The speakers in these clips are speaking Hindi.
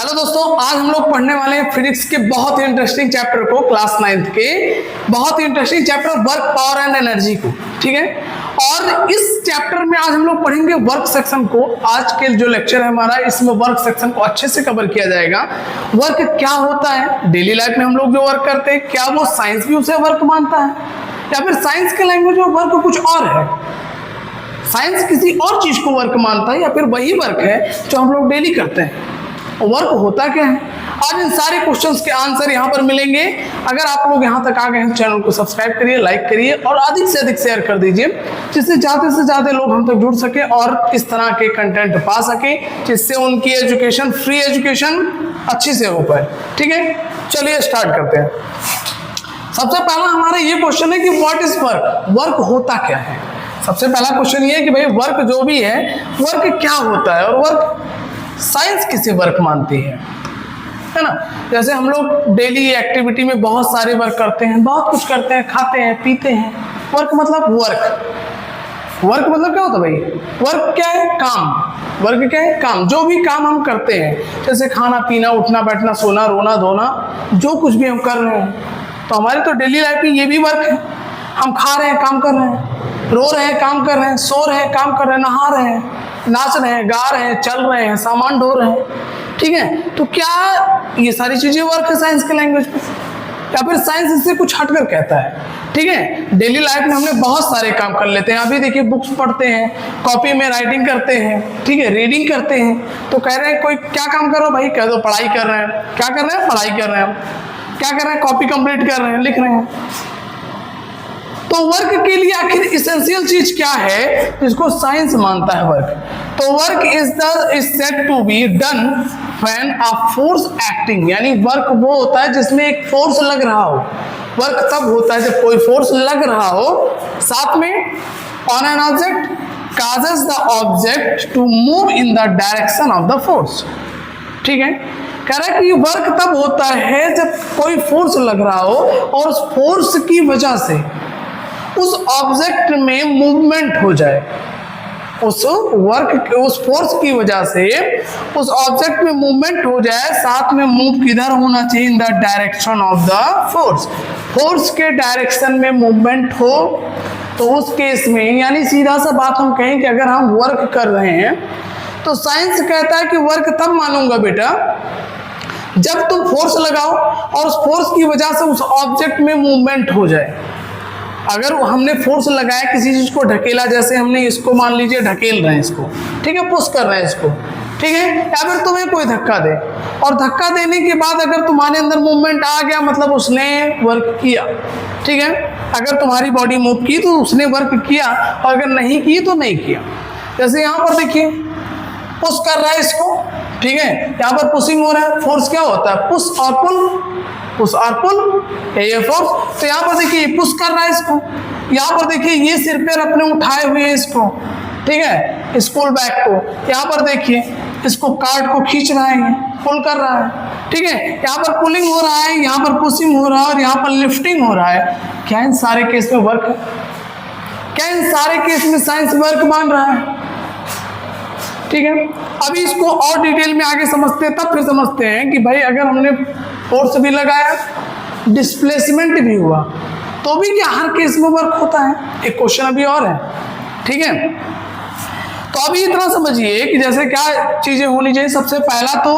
हेलो दोस्तों, आज हम लोग पढ़ने वाले हैं फिजिक्स के बहुत ही इंटरेस्टिंग चैप्टर को, क्लास 9th के बहुत ही interesting chapter work, power and energy को। ठीक है, और इस चैप्टर में आज हम लोग पढ़ेंगे वर्क सेक्शन को। आज के जो लेक्चर है हमारा, इसमें वर्क सेक्शन को अच्छे से कवर किया जाएगा। वर्क क्या होता है, डेली लाइफ में हम लोग जो वर्क करते हैं, क्या वो साइंस भी उसे वर्क मानता है, या फिर साइंस के लैंग्वेज में वर्क कुछ और है, साइंस किसी और चीज को वर्क मानता है, या फिर वही वर्क है जो हम लोग डेली करते हैं। वर्क होता क्या है, आज इन सारे क्वेश्चंस के आंसर यहाँ पर मिलेंगे। अगर आप लोग यहाँ तक आ गए हैं, चैनल को सब्सक्राइब करिए, लाइक करिए और अधिक से अधिक शेयर कर दीजिए, जिससे ज़्यादा से ज़्यादा लोग हम तक जुड़ सके और इस तरह के कंटेंट पा सके, जिससे उनकी एजुकेशन, फ्री एजुकेशन अच्छी से हो पाए। ठीक है, चलिए स्टार्ट करते हैं। सबसे पहला हमारा ये क्वेश्चन है कि व्हाट इज वर्क, वर्क होता क्या है। सबसे पहला क्वेश्चन ये है कि भाई वर्क जो भी है, वर्क क्या होता है, और वर्क साइंस किसे वर्क मानती है ना। जैसे हम लोग डेली एक्टिविटी में बहुत सारे वर्क करते हैं, बहुत कुछ करते हैं, खाते हैं, पीते हैं। वर्क मतलब वर्क, वर्क मतलब क्या होता है भाई, वर्क क्या है, काम। वर्क क्या है, काम। जो भी काम हम करते हैं, जैसे खाना पीना, उठना बैठना, सोना, रोना धोना, जो कुछ भी हम कर रहे हैं, तो हमारे तो डेली लाइफ में ये भी वर्क है। हम खा रहे हैं, काम कर रहे हैं, रो रहे हैं, काम कर रहे हैं, सो रहे हैं, काम कर रहे हैं, नहा रहे हैं, नाच रहे हैं, गा रहे हैं, चल रहे हैं, सामान ढो रहे हैं। ठीक है, तो क्या ये सारी चीजें वर्क है साइंस के लैंग्वेज में, या फिर साइंस इससे कुछ हटकर कहता है। ठीक है, डेली लाइफ में हमने बहुत सारे काम कर लेते हैं। अभी देखिए, बुक्स पढ़ते हैं, कॉपी में राइटिंग करते हैं, ठीक है, रीडिंग करते हैं, तो कह रहे हैं कोई क्या काम करो भाई, कह दो पढ़ाई कर रहे हैं। क्या कर रहे हैं, पढ़ाई कर रहे हैं। क्या कर रहे हैं, कॉपी कंप्लीट कर रहे हैं, लिख रहे हैं। तो वर्क के लिए आखिर इसेंशियल चीज क्या है जिसको साइंस मानता है वर्क। तो work is said to be done when a force acting, यानी वर्क वो होता है जिसमें एक फोर्स लग रहा हो। वर्क तब होता है जब कोई फोर्स लग रहा हो, साथ में on an object causes the object to move in the direction of the force। ठीक है, कह रहा है कि वर्क तब होता है जब कोई फोर्स लग रहा हो और उस फोर्स की वजह से उस ऑब्जेक्ट में मूवमेंट हो जाए। उस वर्क, उस फोर्स की वजह से उस ऑब्जेक्ट में मूवमेंट हो जाए, साथ में मूव किधर होना चाहिए, इन the direction of the force. Force के डायरेक्शन में मूवमेंट हो, तो उस केस में, यानी सीधा सा बात हम कहें कि अगर हम वर्क कर रहे हैं, तो साइंस कहता है कि वर्क तब मानूंगा बेटा जब तुम फोर्स लगाओ और उस फोर्स की वजह से उस ऑब्जेक्ट में मूवमेंट हो जाए। अगर हमने फोर्स लगाया, किसी चीज को ढकेला, जैसे हमने इसको मान लीजिए ढकेल रहे हैं इसको, ठीक है, पुश कर रहे हैं इसको, ठीक है, या फिर तुम्हें कोई धक्का दे, और धक्का देने के बाद अगर तुम्हारे अंदर मूवमेंट आ गया, मतलब उसने वर्क किया। ठीक है, अगर तुम्हारी बॉडी मूव की तो उसने वर्क किया, और अगर नहीं की तो नहीं किया। जैसे यहाँ पर देखिए, पुश कर रहा है इसको, ठीक है, यहाँ पर पुशिंग हो रहा है। फोर्स क्या होता है, पुश और पुल, पुश और पुल, ये फोर्स। तो यहाँ पर देखिए पुश कर रहा है इसको, यहाँ पर देखिए ये सिर पे अपने उठाए हुए हैं इसको, ठीक है, स्कूल बैग को। यहाँ पर देखिए इसको कार्ड को खींच रहा है, पुल कर रहा है। ठीक है, यहाँ पर पुलिंग हो रहा है, यहाँ पर पुशिंग हो रहा है, और यहाँ पर लिफ्टिंग हो रहा है। क्या इन सारे केस में वर्क है? क्या इन सारे केस में साइंस वर्क मान रहा है? ठीक है, अभी इसको और डिटेल में आगे समझते हैं, तब फिर समझते हैं कि भाई अगर हमने फोर्स भी लगाया, डिस्प्लेसमेंट भी हुआ, तो भी क्या हर केस में वर्क होता है? एक क्वेश्चन अभी और है। ठीक है, तो अभी इतना समझिए कि जैसे क्या चीजें होनी चाहिए। सबसे पहला तो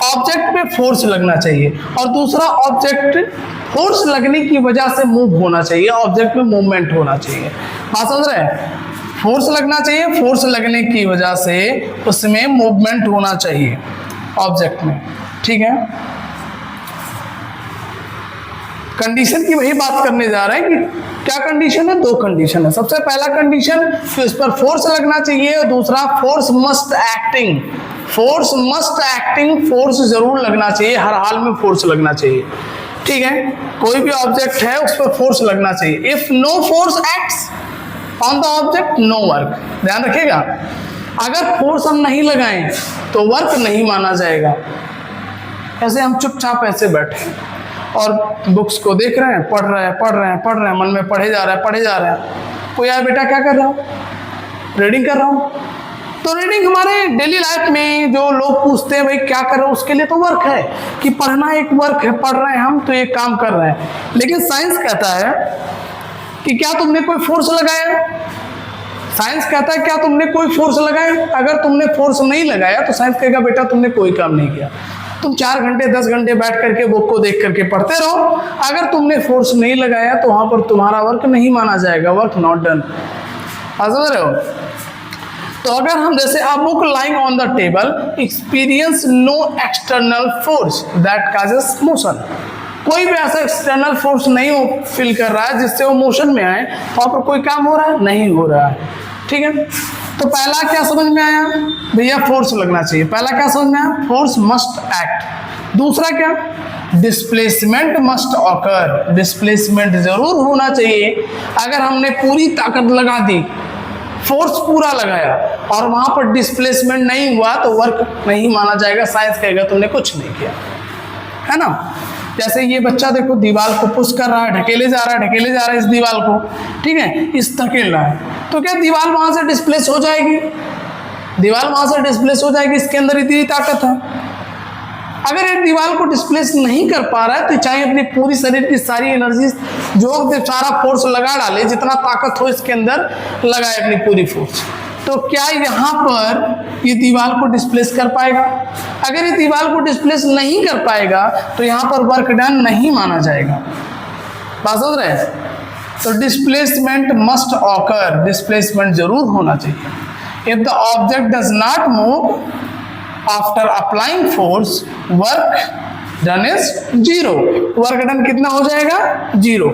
ऑब्जेक्ट पे फोर्स लगना चाहिए, और दूसरा ऑब्जेक्ट फोर्स लगने की वजह से मूव होना चाहिए, ऑब्जेक्ट में मूवमेंट होना चाहिए। बात समझ रहे हैं? फोर्स लगना चाहिए, फोर्स लगने की वजह से उसमें मूवमेंट होना चाहिए ऑब्जेक्ट में। ठीक है, कंडीशन की वही बात करने जा रहे हैं कि क्या कंडीशन है, दो कंडीशन है। सबसे पहला कंडीशन कि उस पर फोर्स लगना चाहिए, और दूसरा force must acting, force must acting, force जरूर लगना चाहिए, हर हाल में फोर्स लगना चाहिए। ठीक है, कोई भी ऑब्जेक्ट है उस पर फोर्स लगना चाहिए। If no force acts on the object, no work. ध्यान रखिएगा, अगर फोर्स हम नहीं लगाएं तो वर्क नहीं माना जाएगा। ऐसे हम चुपचाप ऐसे बैठे और बुक्स को देख रहे हैं, पढ़ रहे हैं, पढ़ रहे हैं, पढ़ रहे हैं, मन में पढ़े जा रहा है, पढ़े जा रहे हैं। कोई यार बेटा क्या कर रहा हूँ, रीडिंग कर रहा हूँ, तो रीडिंग हमारे डेली लाइफ में जो लोग पूछते हैं भाई क्या कर रहे हो, उसके लिए तो वर्क है कि पढ़ना एक वर्क है, पढ़ रहे हैं हम तो एक काम कर रहे हैं। लेकिन साइंस कहता है कि क्या तुमने कोई फोर्स लगाया, साइंस कहता है क्या तुमने कोई फोर्स लगाया। अगर तुमने फोर्स नहीं लगाया तो साइंस कहेगा बेटा तुमने कोई काम नहीं किया, तुम 4 घंटे 10 घंटे बैठ करके बुक को देख करके पढ़ते रहो। अगर तुमने फोर्स नहीं लगाया तो वहां पर तुम्हारा वर्क नहीं माना जाएगा, वर्क नॉट डन। समझ रहे हो? तो अगर हम जैसे a book lying on the table experience no external force that causes motion, कोई भी ऐसा एक्सटर्नल फोर्स नहीं हो फील कर रहा है जिससे वो मोशन में आए, वहां पर कोई काम हो रहा है नहीं हो रहा है। ठीक है, तो पहला क्या समझ में आया भैया, फोर्स लगना चाहिए। पहला क्या समझ में आया, फोर्स मस्ट एक्ट। दूसरा क्या, डिस्प्लेसमेंट मस्ट ऑकर, डिस्प्लेसमेंट जरूर होना चाहिए। अगर हमने पूरी ताकत लगा दी, फोर्स पूरा लगाया और वहां पर डिस्प्लेसमेंट नहीं हुआ तो वर्क नहीं माना जाएगा, साइंस कहेगा तुमने कुछ नहीं किया, है ना। जैसे ये बच्चा देखो दीवार को पुश कर रहा है, ढकेले जा रहा है, ढकेले जा रहा है इस दीवार को, ठीक है, इस धकेल रहा है, तो क्या दीवार वहां से डिस्प्लेस हो जाएगी, दीवार वहां से डिस्प्लेस हो जाएगी, इसके अंदर इतनी ताकत है। अगर एक दीवार को डिस्प्लेस नहीं कर पा रहा है तो चाहे अपनी पूरी शरीर की सारी एनर्जी जो सारा फोर्स लगा डाले, जितना ताकत हो इसके अंदर लगाए अपनी पूरी फोर्स, तो क्या यहाँ पर ये दीवार को डिस्प्लेस कर पाएगा। अगर ये दीवार को डिस्प्लेस नहीं कर पाएगा तो यहाँ पर वर्क डन नहीं माना जाएगा। बात समझ रहे हैं? तो डिस्प्लेसमेंट मस्ट ऑकर, डिस्प्लेसमेंट जरूर होना चाहिए। If the object does not move after applying force work done is zero, work done कितना हो जाएगा, zero.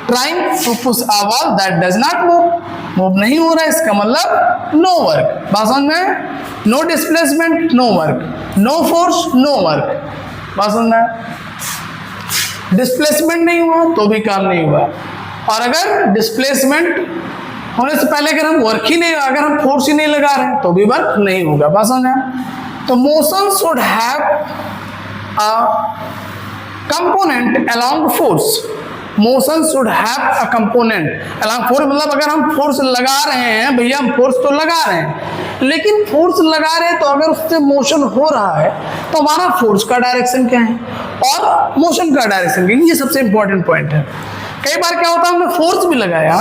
Trying to push a wall that does not move, move नहीं हो रहा है इसका मतलब नो वर्क। बात समझ में? No displacement no work, no force no work. बात समझ में? डिस्प्लेसमेंट नहीं हुआ तो भी काम नहीं हुआ, और अगर डिस्प्लेसमेंट होने से पहले अगर हम वर्क ही नहीं, अगर हम फोर्स ही नहीं लगा रहे हैं तो भी वर्क नहीं होगा। बात समझ में? तो motion should have a component along force, motion should have a component along force, मतलब अगर हम फोर्स लगा रहे हैं भैया, हम फोर्स तो लगा रहे हैं, लेकिन फोर्स लगा रहे हैं तो अगर उससे मोशन हो रहा है तो हमारा फोर्स का डायरेक्शन क्या है और मोशन का डायरेक्शन क्या है, ये सबसे इंपॉर्टेंट पॉइंट है। कई बार क्या होता है हमने फोर्स भी लगाया,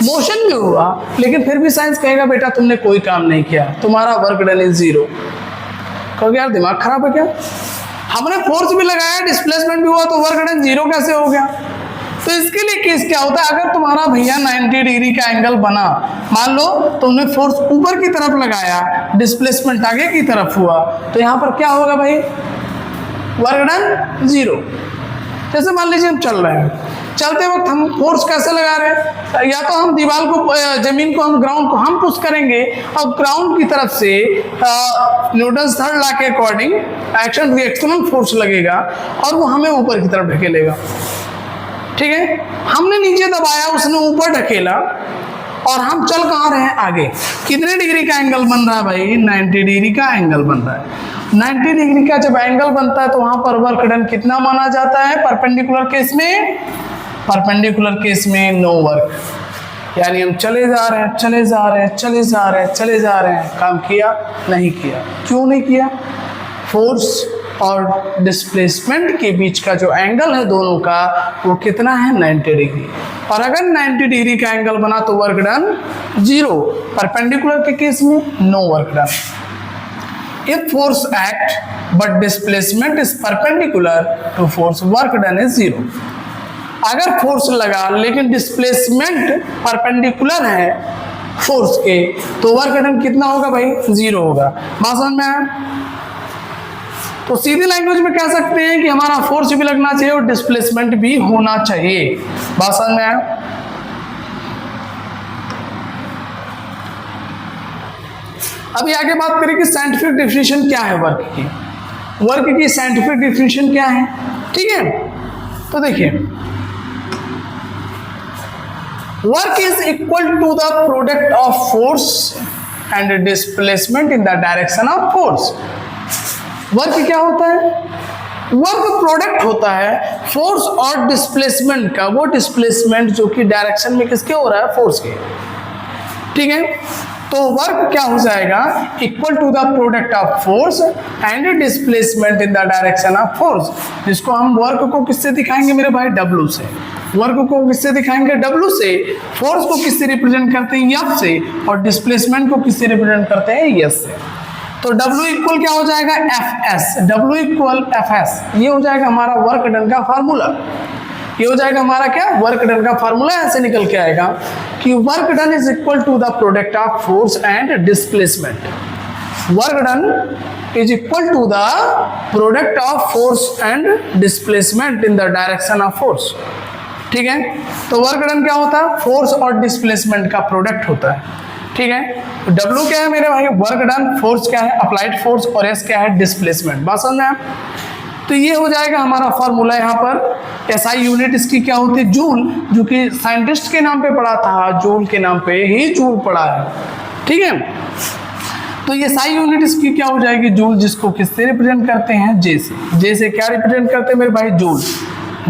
मोशन भी हुआ, लेकिन फिर भी साइंस कहेगा बेटा तुमने कोई काम नहीं किया, तुम्हारा वर्क डन इज जीरो। कहोगे यार दिमाग खराब है क्या, हमने फोर्स भी लगाया, डिस्प्लेसमेंट भी हुआ, तो वर्क डन जीरो कैसे हो गया। तो इसके लिए केस क्या होता है, अगर तुम्हारा भैया 90 डिग्री का एंगल बना, मान लो तुमने फोर्स ऊपर की तरफ लगाया, डिस्प्लेसमेंट आगे की तरफ हुआ, तो यहां पर क्या होगा भाई, वर्क डन जीरो। जैसे मान लीजिए हम चल रहे हैं, चलते वक्त हम फोर्स कैसे लगा रहे हैं, या तो हम दीवार को, जमीन को, हम ग्राउंड को हम पुश करेंगे और ग्राउंड की तरफ से न्यूटन्स थर्ड लॉ के अकॉर्डिंग एक्शन रिएक्शनल फोर्स लगेगा और वो हमें ऊपर की तरफ ढकेलेगा। ठीक है, हमने नीचे दबाया, उसने ऊपर ढकेला और हम चल कहाँ रहे हैं, आगे। कितने डिग्री का एंगल बन रहा है भाई, 90 डिग्री का एंगल बन रहा है। 90 डिग्री का जब एंगल बनता है तो वहां पर वर्क डन कितना माना जाता है, परपेंडिकुलर केस में, परपेंडिकुलर केस में नो वर्क, यानी हम चले जा रहे हैं, चले जा रहे हैं, चले जा रहे हैं, चले जा रहे हैं, काम किया नहीं किया। क्यों नहीं किया, फोर्स और डिस्प्लेसमेंट के बीच का जो एंगल है दोनों का वो कितना है, 90 डिग्री। और अगर 90 डिग्री का एंगल बना तो वर्क डन जीरो, परपेंडिकुलर के केस में no work done. If force act but displacement is perpendicular to force, work done is zero. अगर फोर्स लगा लेकिन डिस्प्लेसमेंट परपेंडिकुलर है फोर्स के तो वर्क डन कितना होगा भाई, जीरो होगा। बात समझ में आया? तो सीधी लैंग्वेज में कह सकते हैं कि हमारा फोर्स भी लगना चाहिए और डिस्प्लेसमेंट भी होना चाहिए। बात समझ में आया? अभी आगे बात करें कि साइंटिफिक डेफिनेशन क्या है वर्क की, वर्क की साइंटिफिक डेफिनेशन क्या है। ठीक है, तो देखिए, work is equal to the product of force and displacement in the direction of force. Work क्या होता है, वर्क प्रोडक्ट होता है फोर्स और डिस्प्लेसमेंट का, वो डिस्प्लेसमेंट जो कि डायरेक्शन में किसके हो रहा है, फोर्स के। ठीक है, तो वर्क क्या हो जाएगा, equal to the product of force and displacement in the direction of force, जिसको हम वर्क को किससे दिखाएंगे मेरे भाई, W से। वर्क को किससे दिखाएंगे, W से। फोर्स को किससे रिप्रेजेंट करते हैं, F से। और डिस्प्लेसमेंट को किससे रिप्रेजेंट करते हैं, S से। तो W इक्वल क्या हो जाएगा, Fs। W इक्वल Fs, ये हो जाएगा हमारा वर्क डन का फार्मूला। ये हो जाएगा हमारा क्या, वर्क डन का फार्मूला। ऐसे निकल के आएगा कि work done is equal to the product of force and displacement. Work done is equal to the product of force and displacement in the direction of force. ठीक है, तो वर्क डन क्या होता है, फोर्स और डिस्प्लेसमेंट का प्रोडक्ट होता है। ठीक है, तो W क्या है मेरे भाई, वर्क डन, फोर्स क्या है, अप्लाइड फोर्स, और S क्या है, डिस्प्लेसमेंट। बात समझ में आया? तो ये हो जाएगा हमारा फॉर्मूला। यहाँ पर SI यूनिट इसकी क्या होती है, जूल, जो कि साइंटिस्ट के नाम पे पढ़ा था, जूल के नाम पे ही जूल पढ़ा है। ठीक है, तो ये SI यूनिट इसकी क्या हो जाएगी, जूल, जिसको किससे रिप्रेजेंट करते हैं, J से। J से क्या रिप्रेजेंट करते हैं मेरे भाई, जूल।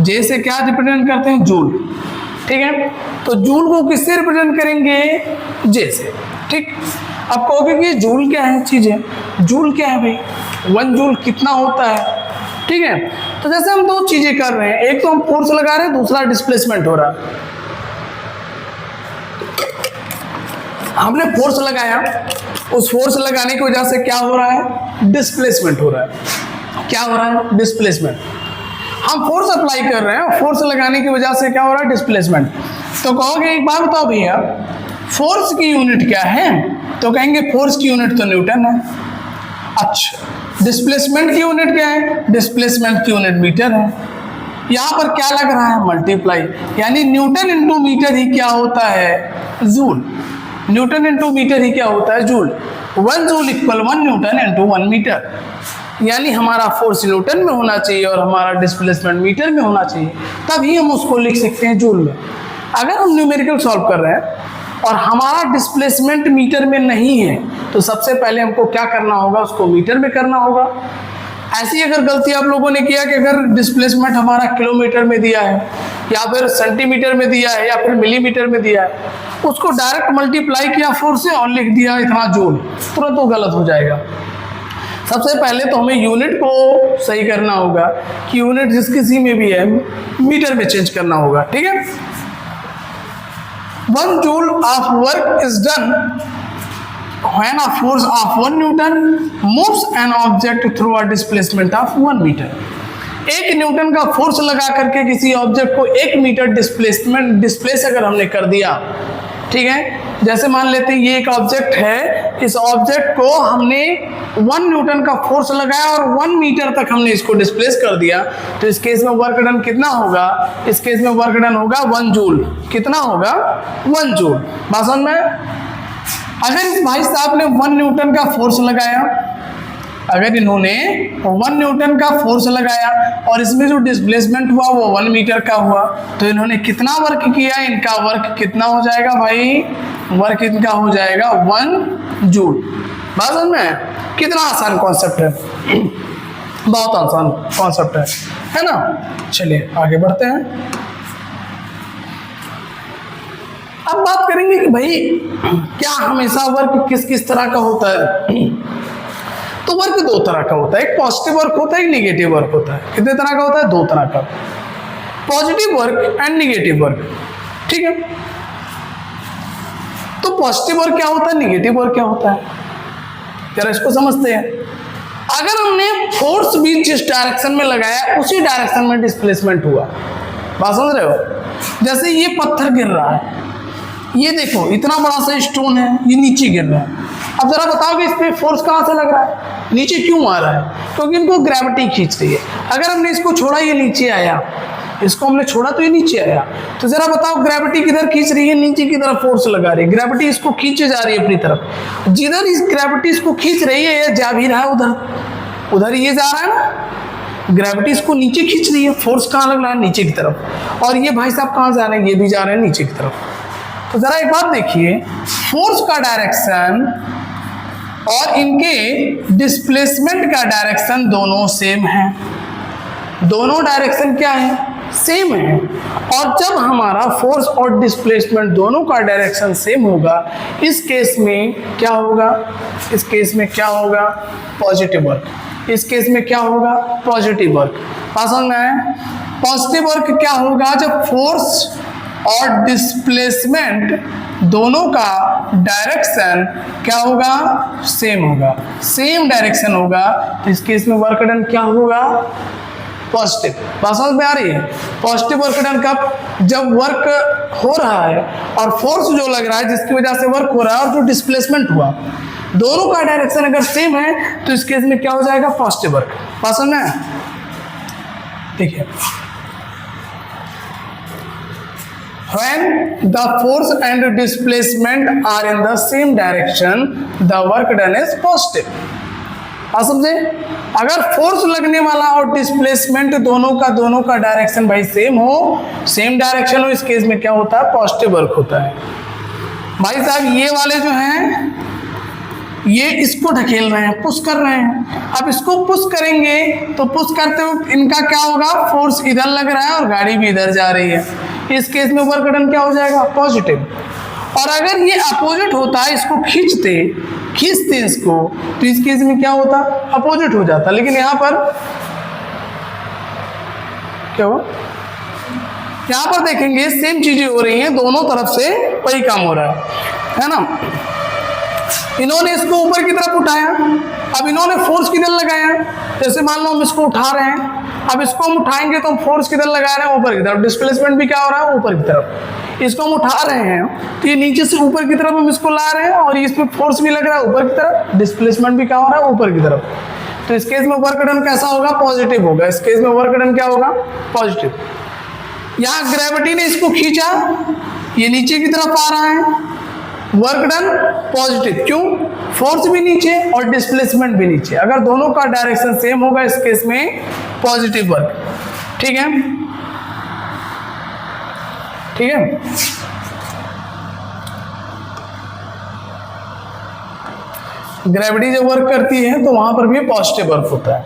J से क्या रिप्रेजेंट करते हैं, जूल। ठीक है, तो जूल को किससे रिप्रेजेंट करेंगे, J से। ठीक, अब कहोगे कि जूल क्या है चीजें, जूल क्या है भाई, 1 जूल कितना होता है। ठीक है, तो जैसे हम दो चीजें कर रहे हैं, एक तो हम फोर्स लगा रहे हैं, दूसरा डिस्प्लेसमेंट हो रहा है। हमने फोर्स लगाया, उस फोर्स लगाने की वजह से क्या हो रहा है, डिस्प्लेसमेंट हो रहा है। क्या हो रहा है, डिस्प्लेसमेंट। हम फोर्स अप्लाई कर रहे हैं, फोर्स लगाने की वजह से क्या हो रहा है, डिस्प्लेसमेंट। तो कहोगे एक बात बताओ भैया, फोर्स की यूनिट क्या है, तो कहेंगे फोर्स की यूनिट तो न्यूटन है। अच्छा, डिस्प्लेसमेंट की यूनिट क्या है, डिस्प्लेसमेंट की यूनिट मीटर है। यहाँ पर क्या लग रहा है, मल्टीप्लाई, यानी न्यूटन इंटू मीटर ही क्या होता है, जूल। न्यूटन इंटू मीटर ही क्या होता है, joule. 1 joule equal 1 newton into 1 metre, यानी हमारा फोर्स न्यूटन में होना चाहिए और हमारा डिस्प्लेसमेंट मीटर में होना चाहिए, तभी हम उसको लिख सकते हैं जूल में। अगर हम न्यूमेरिकल सॉल्व कर रहे हैं और हमारा डिस्प्लेसमेंट मीटर में नहीं है, तो सबसे पहले हमको क्या करना होगा, उसको मीटर में करना होगा। ऐसी अगर गलती आप लोगों ने किया कि अगर डिस्प्लेसमेंट हमारा किलोमीटर में दिया है, या फिर सेंटीमीटर में दिया है, या फिर मिलीमीटर में दिया है, उसको डायरेक्ट मल्टीप्लाई किया 4 से और लिख दिया इतना जूल, तुरंत वो गलत हो जाएगा। सबसे पहले तो हमें यूनिट को सही करना होगा कि यूनिट जिस किसी में भी है मीटर में चेंज करना होगा। ठीक है, 1 joule of work is done when a force of 1 Newton moves an object through a displacement of 1 meter। 1 Newton का फोर्स लगा करके किसी ऑब्जेक्ट को 1 मीटर डिस्प्लेस अगर हमने कर दिया, ठीक है, जैसे मान लेते हैं ये एक ऑब्जेक्ट है, इस ऑब्जेक्ट को हमने 1 न्यूटन का फोर्स लगाया और 1 मीटर तक हमने इसको डिस्प्लेस कर दिया, तो इस केस में वर्क डन कितना होगा, इस केस में वर्क डन होगा 1 जूल। कितना होगा, 1 जूल। बात समझ में? अगर इस भाई साहब ने 1 न्यूटन का फोर्स लगाया, अगर इन्होंने 1 न्यूटन का फोर्स लगाया और इसमें जो डिस्प्लेसमेंट हुआ वो 1 मीटर का हुआ, तो इन्होंने कितना वर्क किया, इनका वर्क कितना हो जाएगा भाई, वर्क इनका हो जाएगा 1 जूल। बात समझ में? कितना आसान कॉन्सेप्ट है, बहुत आसान कॉन्सेप्ट है ना। चलिए आगे बढ़ते हैं। अब बात करेंगे कि भाई क्या हमेशा वर्क किस किस तरह का होता है। तो वर्क 2 तरह का होता है, एक पॉजिटिव वर्क होता है, एक निगेटिव वर्क होता है। कितने तरह का होता है, 2 तरह का, positive work and negative work. ठीक है, तो पॉजिटिव वर्क क्या होता है, निगेटिव वर्क क्या होता है, जरा इसको समझते हैं। अगर हमने फोर्स भी जिस डायरेक्शन में लगाया उसी डायरेक्शन में डिस्प्लेसमेंट हुआ, बात समझ रहे हो। जैसे ये पत्थर गिर रहा है, ये देखो इतना बड़ा सा स्टोन है, ये नीचे गिर रहा है। अब जरा बताओ कि इस पे फोर्स कहाँ से लग रहा है, नीचे क्यों आ रहा है, क्योंकि इनको ग्रेविटी खींच रही है। अगर हमने इसको छोड़ा ये नीचे आया, इसको हमने छोड़ा तो ये नीचे आया, तो जरा बताओ ग्रेविटी किधर खींच रही है, नीचे की तरफ फोर्स लगा रही है, ग्रेविटी इसको खींचे जा रही है अपनी तरफ। जिधर इस ग्रेविटी इसको खींच रही है ये जा भी रहा है उधर, उधर ये जा रहा है ना, ग्रेविटी इसको नीचे खींच रही है, फोर्स कहाँ लग रहा है, नीचे की तरफ। और ये भाई साहब कहाँ जा रहे हैं, ये भी जा रहे हैं नीचे की तरफ। तो जरा एक बात देखिए, फोर्स का डायरेक्शन और इनके डिस्प्लेसमेंट का डायरेक्शन दोनों सेम है। दोनों डायरेक्शन क्या है, सेम है। और जब हमारा फोर्स और डिस्प्लेसमेंट दोनों का डायरेक्शन सेम होगा, इस केस में क्या होगा, इस केस में क्या होगा, पॉजिटिव वर्क। इस केस में क्या होगा, पॉजिटिव वर्क। बात समझ में आया? पॉजिटिव वर्क क्या होगा, जब फोर्स और डिस्प्लेसमेंट दोनों का डायरेक्शन क्या होगा, सेम होगा, सेम डायरेक्शन होगा, तो इस केस में वर्क डन क्या होगा, पॉजिटिव। बात समझ में आ रही है? पॉजिटिव वर्क डन कब, जब वर्क हो रहा है और फोर्स जो लग रहा है जिसकी वजह से वर्क हो रहा है और जो डिस्प्लेसमेंट हुआ, दोनों का डायरेक्शन अगर सेम है तो इस केस में क्या हो जाएगा, पॉजिटिव वर्क। बात समझ में? देखिए, when the force and displacement are in the same direction, the work done is positive। आप समझे? अगर फोर्स लगने वाला और डिस्प्लेसमेंट दोनों का डायरेक्शन भाई सेम हो, सेम डायरेक्शन हो, इस केस में क्या होता है, पॉजिटिव वर्क होता है। भाई साहब ये वाले जो हैं ये इसको ढकेल रहे हैं, पुश कर रहे हैं। अब इसको पुश करेंगे तो पुश करते हुए इनका क्या होगा, फोर्स इधर लग रहा है और गाड़ी भी इधर जा रही है, इस केस में वर्क डन क्या हो जाएगा, पॉजिटिव। और अगर ये अपोजिट होता है, इसको खींचते इसको, तो इस केस में क्या होता, अपोजिट हो जाता। लेकिन यहां पर क्या हो, यहां पर देखेंगे सेम चीजें हो रही हैं, दोनों तरफ से वही काम हो रहा है ना। इन्होंने इसको ऊपर की तरफ उठाया, अब इन्होंने फोर्स किधर लगाया, जैसे मान लो हम इसको उठा रहे हैं, अब इसको हम उठाएंगे तो हम फोर्स किधर लगा रहे हैं, ऊपर की तरफ। डिस्प्लेसमेंट भी क्या हो रहा है, ऊपर की तरफ। इसको हम उठा रहे हैं तो ये नीचे से ऊपर की तरफ हम इसको ला रहे हैं और इसमें फोर्स भी लग रहा है ऊपर की तरफ, डिस्प्लेसमेंट भी क्या हो रहा है, ऊपर की तरफ। तो इस केस में वर्क डन कैसा होगा, पॉजिटिव होगा। इस केस में वर्क डन क्या होगा, पॉजिटिव। यहाँ ग्रेविटी ने इसको खींचा, ये नीचे की तरफ आ रहा है, वर्क डन पॉजिटिव। क्यों, फोर्स भी नीचे और डिस्प्लेसमेंट भी नीचे। अगर दोनों का डायरेक्शन सेम होगा, इस केस में पॉजिटिव वर्क। ठीक है, ठीक है। ग्रेविटी जब वर्क करती है तो वहां पर भी पॉजिटिव वर्क होता है।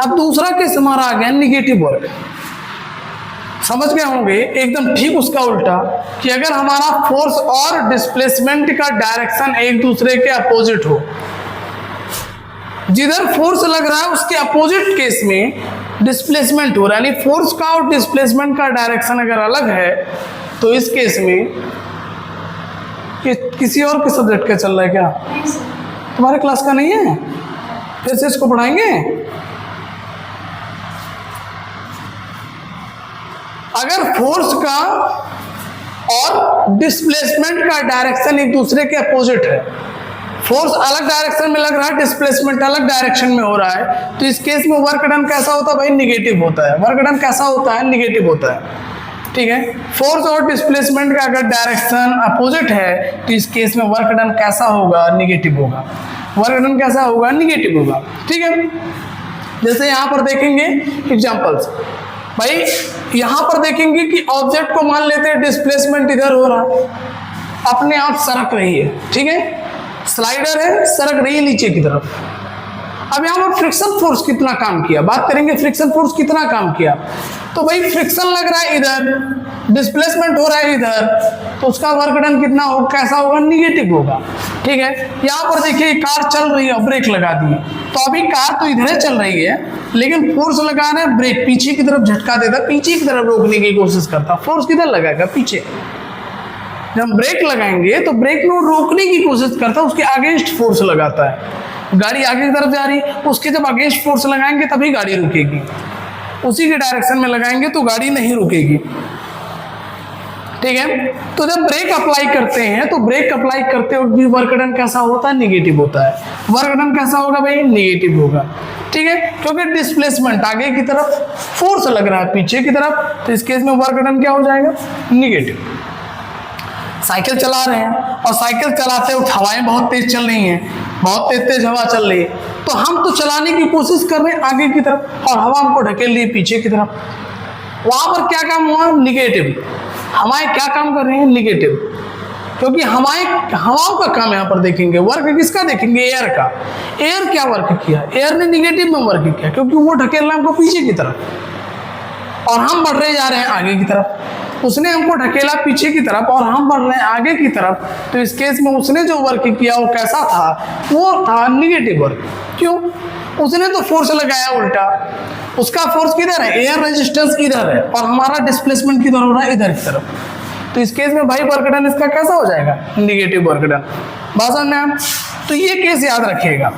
अब दूसरा केस हमारा आ गया निगेटिव वर्क। समझ गए होंगे, एकदम ठीक उसका उल्टा, कि अगर हमारा फोर्स और डिस्प्लेसमेंट का डायरेक्शन एक दूसरे के अपोजिट हो, जिधर फोर्स लग रहा है उसके अपोजिट केस में डिस्प्लेसमेंट हो रहा है, यानी फोर्स का और डिस्प्लेसमेंट का डायरेक्शन अगर अलग है, तो इस केस में किसी और के सब्जेक्ट का चल रहा है क्या, तुम्हारे क्लास का नहीं है, फिर से इसको पढ़ाएंगे। अगर फोर्स का और डिस्प्लेसमेंट का डायरेक्शन एक दूसरे के अपोजिट है, फोर्स अलग डायरेक्शन में लग रहा है, डिस्प्लेसमेंट अलग डायरेक्शन में हो रहा है, तो इस केस में वर्क डन कैसा होता है भाई, निगेटिव होता है। वर्क डन कैसा होता है, निगेटिव होता है। ठीक है, फोर्स और डिस्प्लेसमेंट का अगर डायरेक्शन अपोजिट है तो इस केस में वर्क डन कैसा होगा, निगेटिव होगा। वर्क डन कैसा होगा, निगेटिव होगा। ठीक है, जैसे यहां पर देखेंगे एग्जांपल्स, भाई यहां पर देखेंगे कि ऑब्जेक्ट को मान लेते हैं डिस्प्लेसमेंट इधर हो रहा है, अपने आप सरक रही है। ठीक है, स्लाइडर है, सरक रही है नीचे की तरफ। अब यहां पर फ्रिक्शन फोर्स कितना काम किया, बात करेंगे फ्रिक्शन फोर्स कितना काम किया। तो भाई फ्रिक्शन लग रहा है इधर, डिस्प्लेसमेंट हो रहा है इधर, तो उसका वर्क डन कितना होगा, कैसा होगा, निगेटिव होगा। ठीक है, यहाँ पर देखिए कार चल रही है, ब्रेक लगा दी, तो अभी कार तो इधर चल रही है, लेकिन फोर्स लगा रहा है ब्रेक, पीछे की तरफ झटका देता, पीछे की तरफ रोकने की कोशिश करता। फोर्स किधर लगाएगा, पीछे। जब ब्रेक लगाएंगे तो ब्रेक में रोकने की कोशिश करता है, उसके अगेंस्ट फोर्स लगाता है। गाड़ी आगे की तरफ जा रही है, उसके जब अगेंस्ट फोर्स लगाएंगे तभी गाड़ी रुकेगी, उसी के डायरेक्शन में लगाएंगे तो गाड़ी नहीं रुकेगी। ठीक है, तो जब ब्रेक अप्लाई करते हैं तो ब्रेक अप्लाई करते वक्त भी वर्क डन कैसा होता है, निगेटिव होता है। वर्क डन कैसा होगा भाई, निगेटिव होगा। ठीक है, क्योंकि डिस्प्लेसमेंट आगे की तरफ, फोर्स लग रहा है पीछे की तरफ, तो इस केस में वर्क डन क्या हो जाएगा, निगेटिव। साइकिल चला रहे हैं और साइकिल चलाते वक्त हवाएं बहुत तेज चल रही हैं, बहुत तेज हवा चल रही है, तो हम तो चलाने की कोशिश कर रहे हैं आगे की तरफ और हवा हमको ढकेल रही है पीछे की तरफ। वहां पर क्या काम हुआ, निगेटिव। हवाएं क्या काम कर रही हैं, निगेटिव, क्योंकि हवाओं का काम यहाँ पर देखेंगे। वर्क किसका देखेंगे, एयर का। एयर क्या वर्क किया, एयर ने निगेटिव में वर्क किया, क्योंकि वो ढकेल रहा है हमको पीछे की तरफ। और हम बढ़ रहे जा रहे हैं आगे की तरफ। उसने हमको ढकेला पीछे की तरफ और हम बढ़ रहे हैं आगे की तरफ। तो इस केस में उसने जो वर्क किया वो कैसा था? वो था निगेटिव वर्क। क्यों? उसने तो फोर्स लगाया उल्टा। उसका फोर्स किधर है? एयर रेजिस्टेंस इधर है और हमारा डिस्प्लेसमेंट किधर हो रहा है? इधर की तरफ। तो इस केस में भाई वर्क डन इसका कैसा हो जाएगा? Negative work done. बात समझ में? तो ये केस याद रखिएगा।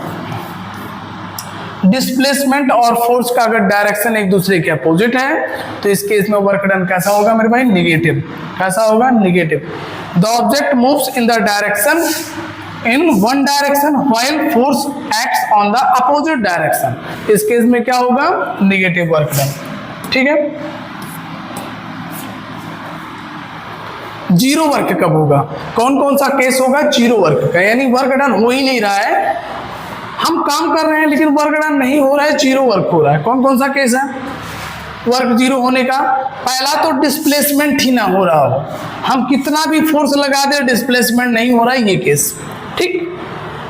डिस्प्लेसमेंट और फोर्स का अगर डायरेक्शन एक दूसरे के अपोजिट है तो इस केस में वर्क डन कैसा होगा मेरे भाई? निगेटिव। कैसा होगा? Negative. The object moves in the direction in one direction while force acts on the opposite direction. इस केस में क्या होगा? Negative work done. ठीक है। जीरो वर्क कब होगा? कौन कौन सा केस होगा जीरो वर्क का? यानी वर्क डन हो ही नहीं रहा है, हम काम कर रहे हैं लेकिन वर्क डन नहीं हो रहा है, जीरो वर्क हो रहा है। कौन कौन सा केस है वर्क जीरो होने का? पहला तो डिस्प्लेसमेंट ही ना हो रहा हो, हम कितना भी फोर्स लगा दे डिस्प्लेसमेंट नहीं हो रहा है, ये केस। ठीक,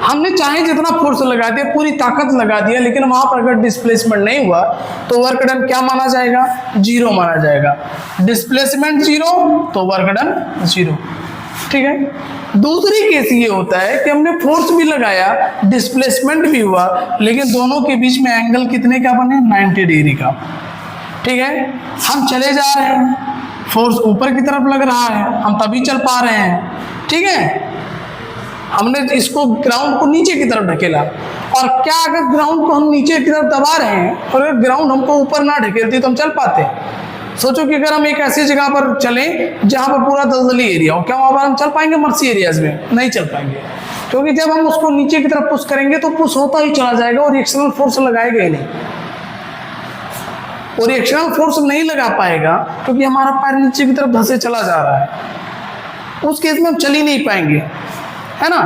हमने चाहे जितना फोर्स लगा दिया, पूरी ताकत लगा दिया, लेकिन वहां पर अगर डिस्प्लेसमेंट नहीं हुआ तो वर्क डन क्या माना जाएगा? जीरो माना जाएगा। डिस्प्लेसमेंट जीरो तो वर्क डन जीरो। ठीक है। दूसरी केस ये होता है कि हमने फोर्स भी लगाया, डिस्प्लेसमेंट भी हुआ, लेकिन दोनों के बीच में एंगल कितने का बने? 90 डिग्री का। ठीक है। हम चले जा रहे हैं, फोर्स ऊपर की तरफ लग रहा है, हम तभी चल पा रहे हैं। ठीक है। हमने इसको ग्राउंड को नीचे की तरफ ढकेला, और क्या अगर ग्राउंड को हम नीचे की तरफ दबा रहे हैं और अगर ग्राउंड हमको ऊपर ना ढकेलती तो हम चल पाते? सोचो कि अगर हम एक ऐसी जगह पर चलें जहां पर पूरा दलदली एरिया हो, क्या वहां पर हम चल पाएंगे? मर्सी एरियाज में नहीं चल पाएंगे, क्योंकि जब हम उसको नीचे की तरफ पुश करेंगे तो पुश होता ही चला जाएगा और रिएक्शनल फोर्स लगाएगा ही नहीं। और रिएक्शनल फोर्स नहीं लगा पाएगा क्योंकि हमारा पैर नीचे की तरफ धंसे चला जा रहा है, उस केस में हम चल ही नहीं पाएंगे, है ना।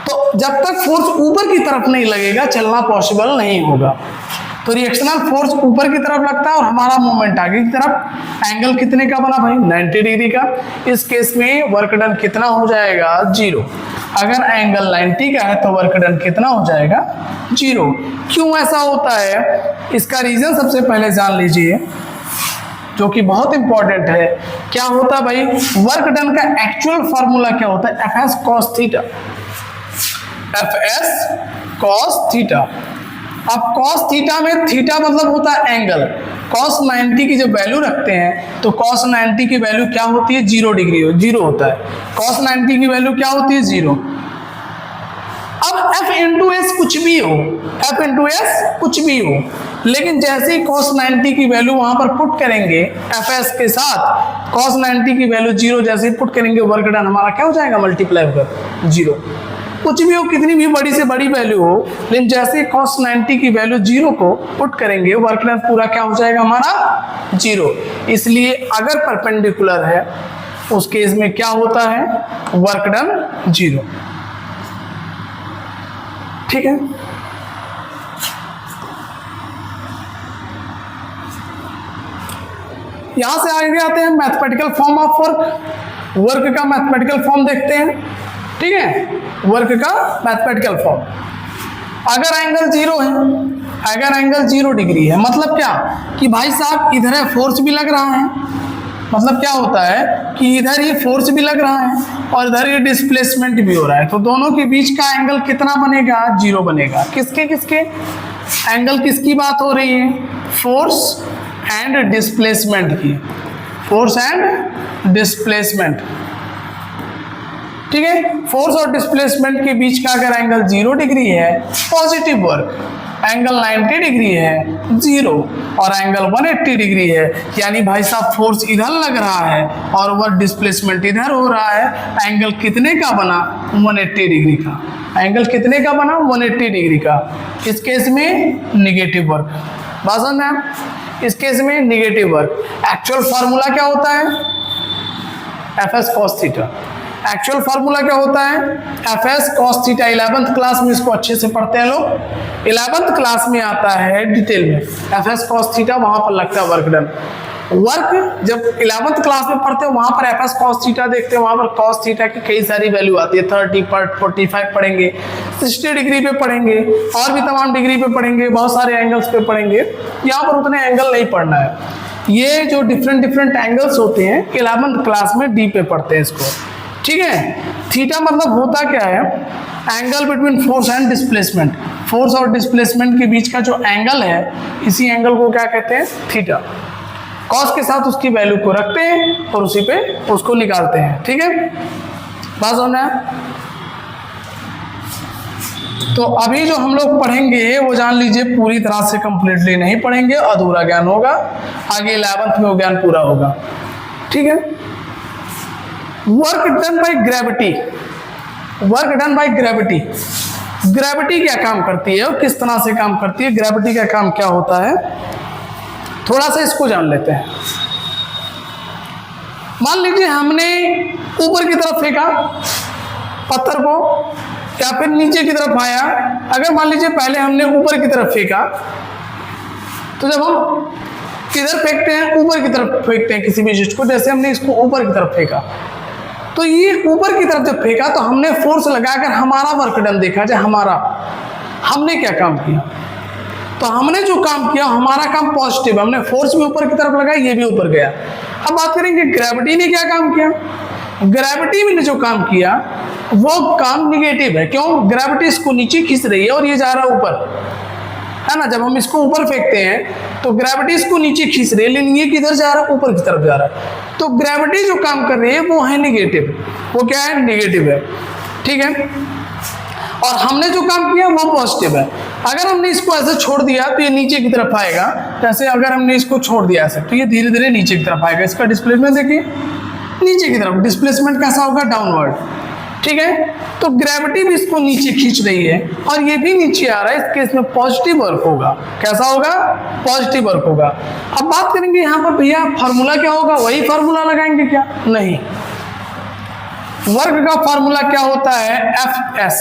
तो जब तक फोर्स ऊपर की तरफ नहीं लगेगा चलना पॉसिबल नहीं होगा। तो रिएक्शनल फोर्स ऊपर की तरफ लगता है और हमारा मूवमेंट आगे की तरफ। एंगल कितने का बना भाई? 90 डिग्री का। इस केस में वर्क डन कितना हो जाएगा? जीरो। अगर एंगल 90 का है तो वर्क डन कितना हो जाएगा? जीरो। क्यों ऐसा होता है? इसका रीजन सबसे पहले जान लीजिए, जो कि बहुत इंपॉर्टेंट है। क्या होता है भाई? वर्क डन का एक्चुअल फॉर्मूला क्या होता है? F S cos theta. F S cos theta. अब कॉस थीटा में थीटा मतलब होता है एंगल। कॉस 90 की जब वैल्यू रखते हैं तो कॉस 90 की वैल्यू क्या होती है? 0 डिग्री हो, 0 होता है। कॉस 90 की वैल्यू क्या होती है? 0। अब एफ इंटू एस कुछ भी हो, एफ इंटू एस कुछ भी हो, लेकिन जैसे ही cos 90 की वैल्यू वहां पर पुट करेंगे एफ एस के साथ, cos 90 की वैल्यू 0 जैसे ही पुट करेंगे वर्क डन हमारा क्या हो जाएगा? मल्टीप्लाई होकर 0। कुछ भी हो, कितनी भी बड़ी से बड़ी वैल्यू हो, लेकिन जैसे cos 90 की वैल्यू 0 को पुट करेंगे वर्क डन पूरा क्या हो जाएगा? हमारा 0। इसलिए अगर परपेंडिकुलर है उस केस में क्या होता है? Work done 0। ठीक है। यहां से आगे आते हैं mathematical form of work. Work का मैथमेटिकल फॉर्म देखते हैं। ठीक है। वर्क का मैथमेटिकल फॉर्म, अगर एंगल 0 है, अगर एंगल 0 डिग्री है, मतलब क्या कि भाई साहब इधर है फोर्स भी लग रहा है, मतलब क्या होता है कि इधर ये फोर्स भी लग रहा है और इधर ये डिस्प्लेसमेंट भी हो रहा है, तो दोनों के बीच का एंगल कितना बनेगा? 0 बनेगा। किसके किसके एंगल? किसकी बात हो रही है? फोर्स एंड डिस्प्लेसमेंट की। Force and displacement. ठीक है। फोर्स और डिस्प्लेसमेंट के बीच का अगर एंगल 0 डिग्री है पॉजिटिव वर्क, एंगल 90 डिग्री है 0 और एंगल 180 डिग्री है, यानी भाई साहब फोर्स इधर लग रहा है और वर्क डिस्प्लेसमेंट इधर हो रहा है, एंगल कितने का बना? 180 डिग्री का। एंगल कितने का बना? 180 डिग्री का। इस केस में निगेटिव वर्क। बात समझ में? इस केस में निगेटिव वर्क। एक्चुअल फार्मूला क्या होता है? F S cos theta. Actual formula क्या होता है? F S cos theta. 11th class में इसको अच्छे से पढ़ते हैं लोग। 11th क्लास में आता है डिटेल में एफ एस कॉस थीटा, वहां पर लगता है वर्क डन। वर्क जब 11th क्लास में पढ़ते हो वहां पर एफ एस कॉस थीटा देखते हैं, वहां पर कॉस थीटा की कई सारी वैल्यू आती है। 30 पर 45 पढ़ेंगे, 60 डिग्री पे पढ़ेंगे, और भी तमाम डिग्री पे पढ़ेंगे, बहुत सारे एंगल्स पे पढ़ेंगे। यहाँ पर उतने एंगल नहीं पढ़ना है। ये जो डिफरेंट डिफरेंट एंगल्स होते हैं 11th क्लास में डी पे पढ़ते हैं इसको, ठीक है। थीटा मतलब होता क्या है, angle between force and displacement, force और डिस्प्लेसमेंट के बीच का जो एंगल है, इसी एंगल को क्या कहते हैं, थीटा। कॉस के साथ उसकी वैल्यू को रखते हैं और उसी पे उसको निकालते हैं, ठीक है। बात समझ में आया? तो अभी जो हम लोग पढ़ेंगे वो जान लीजिए पूरी तरह से कंप्लीटली नहीं पढ़ेंगे, अधूरा ज्ञान होगा, आगे 11th में वो ज्ञान पूरा होगा, ठीक है। Work done by gravity, work done by gravity, gravity क्या काम करती है और किस तरह से काम करती है, ग्रेविटी का काम क्या होता है, थोड़ा सा इसको जान लेते हैं। मान लीजिए हमने ऊपर की तरफ फेंका पत्थर को या फिर नीचे की तरफ आया। अगर मान लीजिए पहले हमने ऊपर की तरफ फेंका, तो जब हम किधर फेंकते हैं, ऊपर की तरफ फेंकते हैं किसी भी चीज को, जैसे हमने इसको ऊपर की तरफ फेंका, तो ये ऊपर की तरफ जब फेंका तो हमने फोर्स लगाकर हमारा वर्क डन देखा जाए, हमारा हमने क्या काम किया। तो हमने जो काम किया हमारा काम पॉजिटिव, हमने फोर्स भी ऊपर की तरफ लगाया, ये भी ऊपर गया। अब बात करेंगे ग्रेविटी ने क्या काम किया। ग्रेविटी ने जो काम किया वो काम निगेटिव है। क्यों? ग्रेविटी इसको नीचे खींच रही है और ये जा रहा है ऊपर, है ना। जब हम इसको ऊपर फेंकते हैं तो ग्रेविटी इसको नीचे खींच रही है, लेकिन ये किधर जा रहा है, ऊपर की तरफ जा रहा है। तो ग्रेविटी जो काम कर रही है वो है निगेटिव, वो क्या है, निगेटिव है, ठीक है। और हमने जो काम किया वो पॉजिटिव है। अगर हमने इसको ऐसे छोड़ दिया तो ये नीचे की तरफ आएगा, जैसे अगर हमने इसको छोड़ दिया ऐसे तो ये धीरे धीरे नीचे की तरफ आएगा। इसका डिस्प्लेसमेंट देखिए नीचे की तरफ, डिस्प्लेसमेंट कैसा होगा, डाउनवर्ड, ठीक है। तो ग्रेविटी भी इसको नीचे खींच रही है और ये भी नीचे आ रहा है, इस केस में पॉजिटिव वर्क होगा। कैसा होगा, पॉजिटिव वर्क होगा। अब बात करेंगे यहाँ पर भैया फार्मूला क्या होगा, वही फार्मूला लगाएंगे क्या, नहीं। वर्क का फार्मूला क्या होता है, Fs,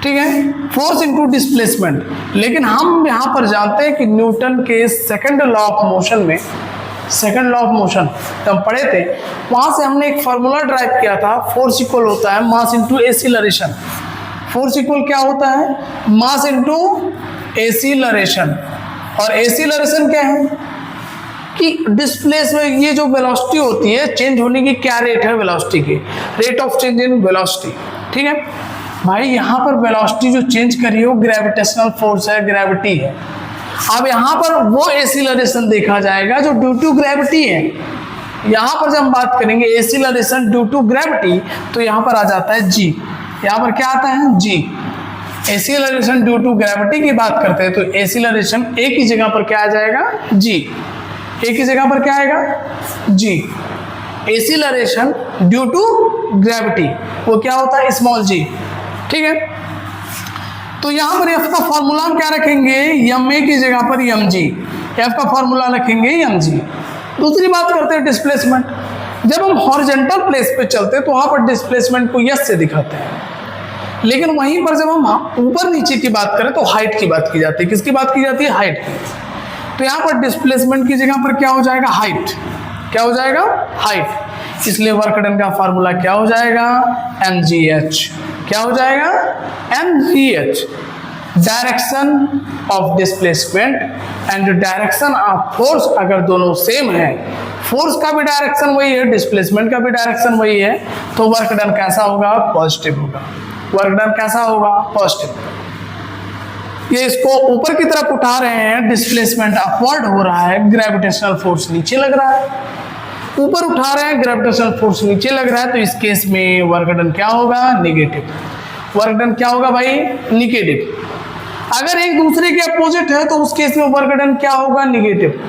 ठीक है, फोर्स इनटू डिस्प्लेसमेंट। लेकिन हम यहाँ पर जानते हैं कि न्यूटन के सेकंड लॉ ऑफ मोशन में, सेकंड लॉ ऑफ मोशन जब हम पढ़े थे वहां से हमने एक फार्मूला ड्राइव किया था, फोर्स इक्वल होता है mass into acceleration. Force equal क्या होता है, मास इनटू एक्सीलरेशन। और एक्सीलरेशन क्या है कि डिस्प्लेसमेंट, ये जो वेलोसिटी होती है, चेंज होने की क्या रेट है वेलोसिटी की, rate of change in velocity, ठीक है भाई। यहाँ पर वेलोसिटी जो चेंज करी है वो ग्रेविटेशनल फोर्स है, ग्रेविटी है। अब यहाँ पर वो एक्सीलरेशन देखा जाएगा जो ड्यू टू ग्रेविटी है। यहाँ पर जब हम बात करेंगे एक्सीलरेशन ड्यू टू ग्रेविटी, तो यहाँ पर आ जाता है जी। यहाँ पर क्या आता है, जी। एक्सीलरेशन ड्यू टू ग्रेविटी की बात करते हैं तो एक्सीलरेशन एक ही जगह पर क्या आ जाएगा, जी। एक ही जगह पर क्या आएगा, जी। एक्सीलरेशन ड्यू टू ग्रेविटी वो क्या होता है, स्मॉल जी, ठीक है। तो यहां पर एफ का फॉर्मूला हम क्या रखेंगे, एम ए की जगह पर एम जी, एफ का फॉर्मूला रखेंगे एम जी। दूसरी बात करते हैं डिस्प्लेसमेंट। जब हम हॉरिजॉन्टल प्लेस पे चलते हैं तो वहां पर डिस्प्लेसमेंट को यस से दिखाते हैं, लेकिन वहीं पर जब हम ऊपर नीचे की बात करें तो हाइट की बात की जाती है। किसकी बात की जाती है, हाइट की। तो यहाँ पर डिस्प्लेसमेंट की जगह पर क्या हो जाएगा, हाइट। क्या हो जाएगा, हाइट। इसलिए वर्क डन का फॉर्मूला क्या हो जाएगा, mgh। क्या हो जाएगा, mgh। Direction of displacement and direction of force अगर दोनों सेम है, फोर्स का भी डायरेक्शन वही है, डिस्प्लेसमेंट का भी डायरेक्शन वही है, तो वर्क डन कैसा होगा, पॉजिटिव होगा। वर्क डन कैसा होगा, पॉजिटिव। ये इसको ऊपर की तरफ उठा रहे हैं, डिस्प्लेसमेंट अपवर्ड हो रहा है, ग्रेविटेशनल फोर्स नीचे लग रहा है। ऊपर उठा रहे हैं, ग्रेविटेशनल फोर्स नीचे लग रहा है, तो इस केस में वर्क डन क्या होगा, निगेटिव। वर्क डन क्या होगा भाई, निगेटिव। अगर एक दूसरे के अपोजिट है तो उस केस में वर्क डन क्या होगा, निगेटिव।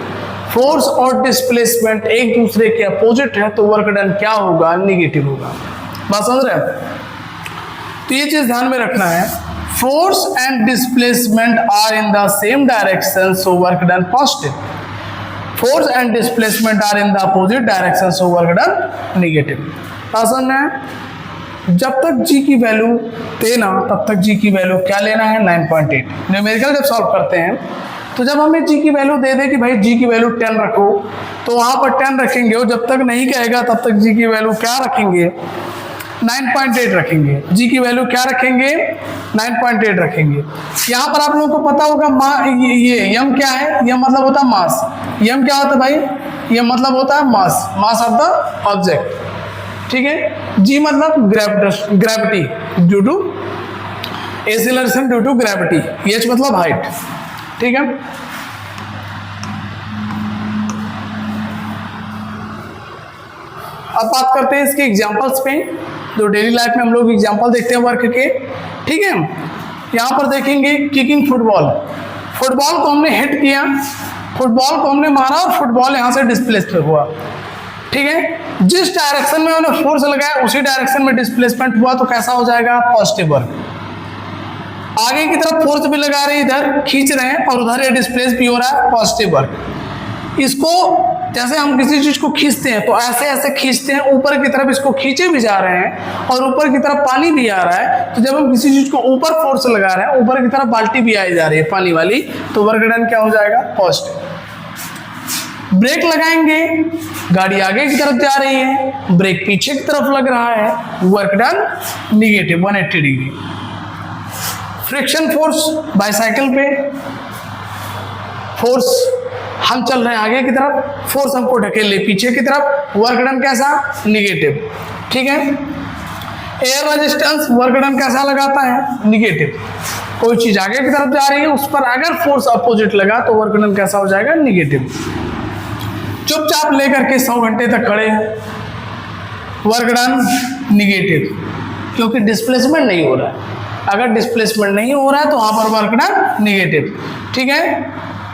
फोर्स और डिस्प्लेसमेंट एक दूसरे के अपोजिट है तो वर्क डन क्या होगा, निगेटिव होगा। बात समझ रहे हैं? तो ये चीज ध्यान में रखना है, force and displacement are in the same direction so work done positive, force and displacement are in the opposite direction so work done negative. समझ में? जब तक जी की वैल्यू देना तब तक जी की वैल्यू क्या लेना है, 9.8। न्यूमेरिकल जब सॉल्व करते हैं तो जब हमें जी की वैल्यू दे दे कि भाई जी की वैल्यू 10 रखो, तो वहां पर 10 रखेंगे, और जब तक नहीं कहेगा तब तक जी की वैल्यू क्या रखेंगे, 9.8 रखेंगे। जी की वैल्यू क्या रखेंगे? 9.8 रखेंगे। यहाँ पर आप लोगों को पता होगा ये यम क्या है? यम मतलब होता है मास। यम क्या होता है भाई? यम मतलब होता है mass, mass of the object. ठीक है। जी मतलब gravity due to acceleration due to gravity. H मतलब हाइट। ठीक है। अब बात करते हैं इसके एग्जांपल्स पे, जो डेली लाइफ में हम लोग एग्जांपल देखते हैं वर्क के। ठीक है। यहाँ पर देखेंगे किकिंग फुटबॉल। फुटबॉल को हमने हिट किया, फुटबॉल को हमने मारा और फुटबॉल यहाँ से डिस्प्लेसमेंट हुआ। ठीक है। जिस डायरेक्शन में उन्होंने फोर्स लगाया उसी डायरेक्शन में डिस्प्लेसमेंट हुआ, तो कैसा हो जाएगा? Positive work. आगे की तरफ फोर्स भी लगा रहे हैं, इधर खींच रहे हैं और उधर ये डिस्प्लेस भी हो रहा है, पॉजिटिव वर्क। इसको जैसे हम किसी चीज को खींचते हैं तो ऐसे ऐसे खींचते हैं, ऊपर की तरफ इसको खींचे भी जा रहे हैं और ऊपर की तरफ पानी भी आ रहा है। तो जब हम किसी चीज को ऊपर फोर्स लगा रहे हैं, ऊपर की तरफ बाल्टी भी आई जा रही है पानी वाली, तो वर्क डन क्या हो जाएगा? पॉजिटिव। ब्रेक लगाएंगे, गाड़ी आगे की तरफ जा रही है, ब्रेक पीछे की तरफ लग रहा है, work done negative 180 degree. Friction force bicycle पे, फोर्स हम चल रहे हैं आगे की तरफ, फोर्स हमको ढकेल ले पीछे की तरफ, वर्क डन कैसा? निगेटिव। ठीक है। एयर रेजिस्टेंस वर्क डन कैसा लगाता है? निगेटिव। कोई चीज आगे की तरफ जा रही है, उस पर अगर फोर्स अपोजिट लगा तो वर्क डन कैसा हो जाएगा? निगेटिव। चुपचाप लेकर के 100 घंटे तक खड़े हैं, वर्क डन निगेटिव, क्योंकि डिस्प्लेसमेंट नहीं हो रहा है। अगर डिस्प्लेसमेंट नहीं हो रहा है तो वहां पर वर्क डन निगेटिव। ठीक है।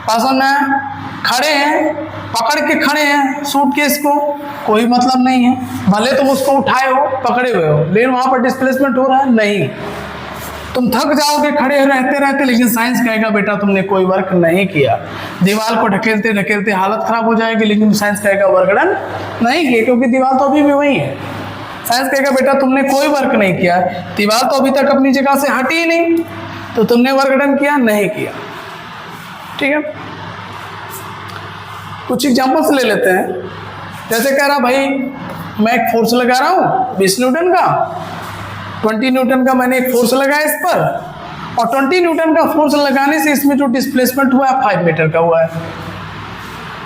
पसंद है। खड़े हैं, पकड़ के खड़े हैं सूटकेस को, कोई मतलब नहीं है, भले तुम उसको उठाए हो, पकड़े हुए हो, लेकिन वहां पर डिस्प्लेसमेंट हो रहा है? नहीं। तुम थक जाओगे खड़े रहते रहते, लेकिन साइंस कहेगा बेटा तुमने कोई वर्क नहीं किया। दीवार को ढकेलते ढकेलते हालत खराब हो जाएगी, लेकिन साइंस कहेगा वर्क डन नहीं किया, क्योंकि दीवार तो अभी भी वही है। साइंस कहेगा बेटा तुमने कोई वर्क नहीं किया, दीवार तो अभी तक अपनी जगह से हटी ही नहीं, तो तुमने वर्क डन किया नहीं किया। ठीक है। कुछ एग्जांपल्स ले लेते हैं। जैसे कह रहा भाई मैं एक फोर्स लगा रहा हूँ 20 न्यूटन का, 20 न्यूटन का मैंने एक फोर्स लगाया इस पर, और 20 न्यूटन का फोर्स लगाने से इसमें जो डिस्प्लेसमेंट हुआ है 5 मीटर का हुआ है।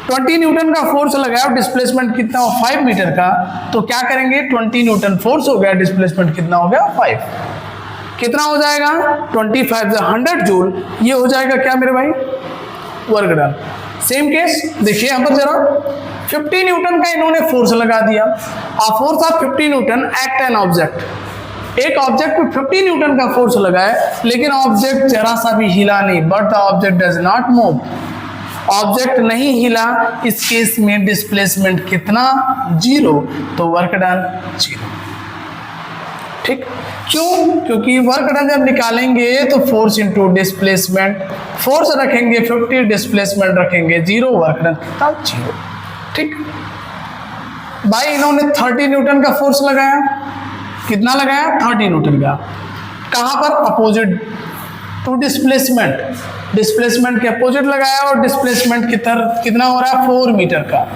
20 न्यूटन का फोर्स लगाया और डिस्प्लेसमेंट कितना हो? 5 मीटर का। तो क्या करेंगे? 20 न्यूटन फोर्स हो गया, डिस्प्लेसमेंट कितना हो गया? 5। कितना हो जाएगा? 25 100 जूल। ये हो जाएगा क्या मेरे भाई? Work done. सेम केस देखिए यहाँ पर जरा, 50 न्यूटन का इन्होंने फोर्स लगा दिया। Force of 50 Newton act an object. एक ऑब्जेक्ट पे 50 न्यूटन का फोर्स लगा है, लेकिन ऑब्जेक्ट जरा सा भी हिला नहीं, but the object does not move. Object नहीं हिला, इस केस में डिस्प्लेसमेंट कितना? 0। तो वर्क डन 0। ठीक। क्यों? क्योंकि वर्क डन जब निकालेंगे तो फोर्स इंटू डिस्प्लेसमेंट, फोर्स रखेंगे 50, डिस्प्लेसमेंट रखेंगे 0, वर्क डन कितना? 0। ठीक। भाई इन्होंने 30 न्यूटन का फोर्स लगाया, कितना लगाया? 30 न्यूटन का। कहां पर? अपोजिट टू डिस्प्लेसमेंट, डिस्प्लेसमेंट के अपोजिट लगाया और डिस्प्लेसमेंट की तरफ कितना हो रहा है? 4 मीटर का।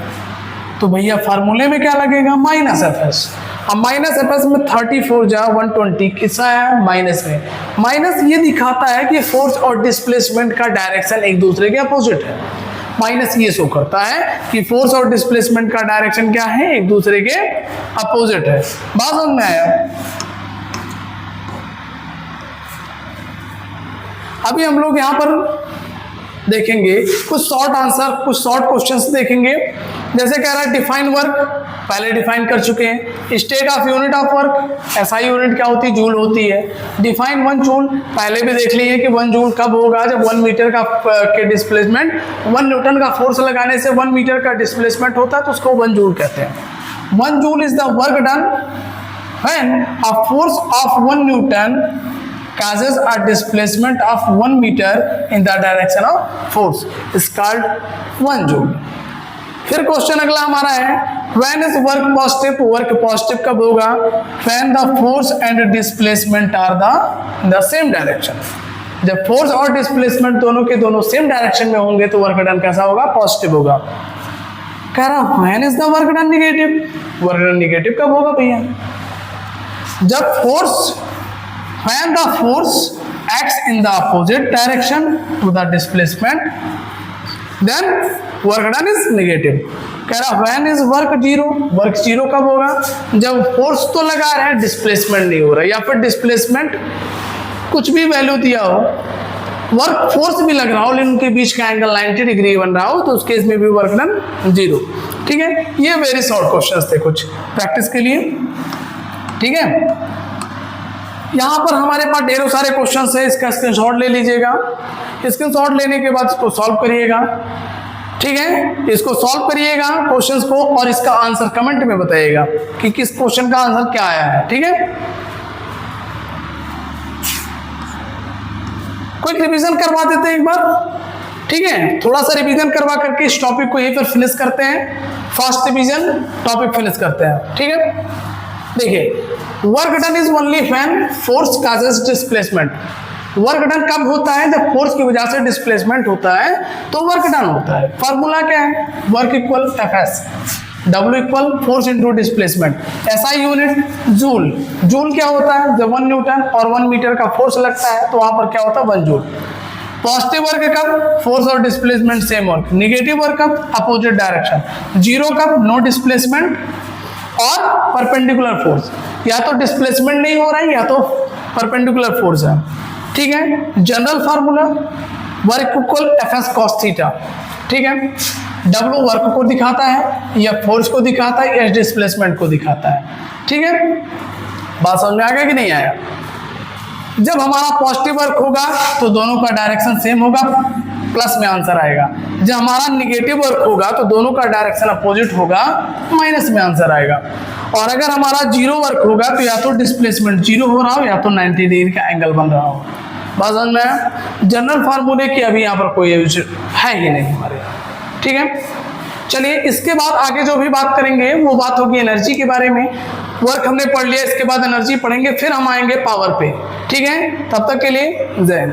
तो भैया फार्मूले में क्या लगेगा? Minus F S. अब माइनस एफ एस में 34 जा 120 कितना है? माइनस में। माइनस ये दिखाता है कि फोर्स और डिस्प्लेसमेंट का डायरेक्शन एक दूसरे के अपोजिट है। माइनस ये शो करता है कि फोर्स और डिस्प्लेसमेंट का डायरेक्शन क्या है? एक दूसरे के अपोजिट है। बात समझ में आया? अभी हम लोग यहां पर देखेंगे कुछ शॉर्ट आंसर, कुछ शॉर्ट क्वेश्चंस देखेंगे। जैसे कह रहा है डिफाइन वर्क, पहले डिफाइन कर चुके हैं। State of unit of work, SI unit क्या होती है? जूल होती है। डिफाइन 1 जूल, पहले भी देख लिए कि 1 जूल कब होगा? जब 1 मीटर का के डिस्प्लेसमेंट, 1 न्यूटन का फोर्स लगाने से 1 मीटर का डिस्प्लेसमेंट होता है, तो उसको 1 जूल कहते हैं। 1 joule is the work done when a force of 1 Newton causes a displacement of 1 meter in the direction of force is called 1 joule। फिर क्वेश्चन अगला हमारा है when is work positive? Work positive कब होगा? when the force and displacement are the same direction। जब फोर्स और डिस्प्लेसमेंट दोनों के दोनों सेम डायरेक्शन में होंगे तो वर्क डन कैसा होगा? पॉजिटिव होगा। कह रहा when is the work done negative? Work done negative कब होगा भैया? जब force when the force acts in the opposite direction to the displacement, then work done is negative. कह रहा when is work zero, work zero कब होगा, जब फोर्स तो लगा रहे हैं डिस्प्लेसमेंट नहीं हो रहा, या फिर डिस्प्लेसमेंट कुछ भी वैल्यू दिया हो, वर्क फोर्स भी लग रहा हो लेकिन उनके बीच का एंगल 90 डिग्री बन रहा हो, तो उस केस में भी वर्क डन जीरो। ठीक है, ये वेरी शॉर्ट क्वेश्चंस थे कुछ प्रैक्टिस के लिए। ठीक है, यहाँ पर हमारे पास ढेरों सारे क्वेश्चंस है, इसका स्क्रीनशॉट ले लीजिएगा। स्क्रीनशॉट लेने के बाद इसको सॉल्व करिएगा। ठीक है, इसको सॉल्व करिएगा क्वेश्चंस को, और इसका आंसर कमेंट में बताइएगा कि किस क्वेश्चन का आंसर क्या आया है। ठीक है, क्विक रिवीजन करवा देते हैं एक बार। ठीक है, थोड़ा सा रिवीजन करवा करके इस टॉपिक को यहीं पर फिनिश करते हैं। फर्स्ट रिवीजन टॉपिक फिनिश करते हैं। ठीक है, देखिए, work done is only when force causes displacement. Work done कब होता है, जब फोर्स की वजह से डिस्प्लेसमेंट होता है तो वर्क डन होता है। फॉर्मूला क्या है, work equal F S, W equal force into displacement. SI unit joule. Joule क्या होता है, जब 1 न्यूटन और 1 मीटर का फोर्स लगता है तो वहां पर क्या होता है, 1 जूल। पॉजिटिव वर्क कब, फोर्स और displacement same work. Negative work कब, अपोजिट डायरेक्शन। जीरो कब, नो डिस्प्लेसमेंट और परपेंडिकुलर फोर्स, या तो डिस्प्लेसमेंट नहीं हो रहा है या तो परपेंडिकुलर फोर्स है। ठीक है, general formula work equal F S cos theta. ठीक है, डब्ल्यू वर्क को दिखाता है, या फोर्स को दिखाता है, या डिस्प्लेसमेंट को दिखाता है। ठीक है, बात समझ में आ गया कि नहीं आया। जब हमारा पॉजिटिव वर्क होगा तो दोनों का डायरेक्शन सेम होगा, प्लस में आंसर आएगा। जब हमारा निगेटिव वर्क होगा तो दोनों का डायरेक्शन अपोजिट होगा, माइनस में आंसर आएगा। और अगर हमारा जीरो वर्क होगा तो या तो डिस्प्लेसमेंट जीरो हो रहा हो या तो 90 डिग्री का एंगल बन रहा हो। बात समझ में, जनरल फार्मूले की अभी यहाँ पर कोई यूज है ही नहीं हमारे। ठीक है, चलिए इसके बाद आगे जो भी बात करेंगे वो बात होगी एनर्जी के बारे में। वर्क हमने पढ़ लिया, इसके बाद एनर्जी पढ़ेंगे, फिर हम आएंगे पावर पे। ठीक है, तब तक के लिए जय हिंद।